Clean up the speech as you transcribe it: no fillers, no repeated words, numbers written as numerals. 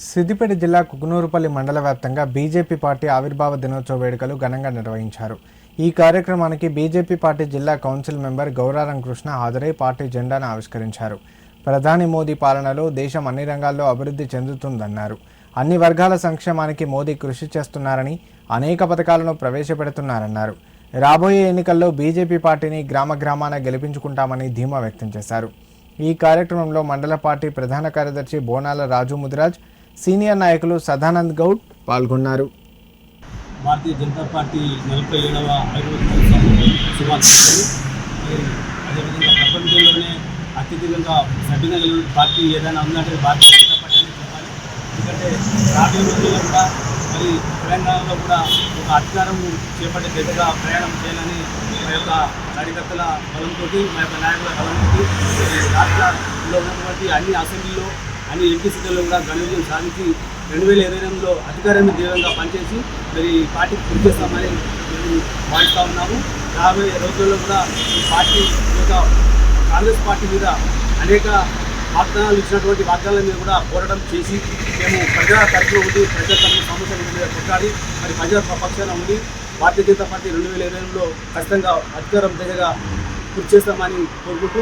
సిద్దిపేట జిల్లా కుకునూరుపల్లి మండల వ్యాప్తంగా బీజేపీ పార్టీ ఆవిర్భావ దినోత్సవ వేడుకలు ఘనంగా నిర్వహించారు. ఈ కార్యక్రమానికి బీజేపీ పార్టీ జిల్లా కౌన్సిల్ మెంబర్ గౌరారం కృష్ణ హాజరై పార్టీ జెండాను ఆవిష్కరించారు. ప్రధాని మోదీ పాలనలో దేశం అన్ని రంగాల్లో అభివృద్ధి చెందుతుందన్నారు. అన్ని వర్గాల సంక్షేమానికి మోదీ కృషి చేస్తున్నారని, అనేక పథకాలను ప్రవేశపెడుతున్నారన్నారు. రాబోయే ఎన్నికల్లో బీజేపీ పార్టీని గ్రామ గ్రామాన గెలిపించుకుంటామని ధీమా వ్యక్తం చేశారు. ఈ కార్యక్రమంలో మండల పార్టీ ప్రధాన కార్యదర్శి బోనాల రాజు ముదిరాజ్, సీనియర్ నాయకులు సదానంద్ గౌడ్ పాల్గొన్నారు. భారతీయ జనతా పార్టీ 47వ ఆవిర్భావ శుభాకాంక్షలు. అదేవిధంగా ప్రపంచంలోనే అత్యధికంగా సభ్యులు కలిగిన పార్టీ ఏదైనా ఉందంటే భారతీయ జనతా పార్టీ అని చెప్పాలి. ఎందుకంటే రాబోయే రోజుల్లో కూడా మరి తెలంగాణలో కూడా ఒక అధికారం చేపట్టే దిశగా ప్రయాణం చేయాలని మా యొక్క కార్యకర్తల బలంతో, మా యొక్క నాయకుల బలంతో రాష్ట్రంలో ఉన్నటువంటి అన్ని అసెంబ్లీలో, అన్ని ఎంపీ సీట్లలో కూడా ఘన విజయం సాధించి 2028లో అధికారాన్ని తీవ్రంగా పనిచేసి మరి పార్టీకి కృషి చేస్తామని మేము భావిస్తూ ఉన్నాము. రాబోయే రోజుల్లో కూడా ఈ పార్టీ యొక్క కాంగ్రెస్ పార్టీ మీద అనేక వాగ్దానాలు ఇచ్చినటువంటి వాగ్దానాల మీద కూడా పోరాటం చేసి మేము ప్రజల తరఫున ఉండి, ప్రజల తరఫున సమస్యల మీద కొట్లాడి మరి ప్రజల పక్షాన ఉండి భారతీయ జనతా పార్టీ 2028లో ఖచ్చితంగా అధికారం దిశగా కృషి చేస్తామని కోరుకుంటూ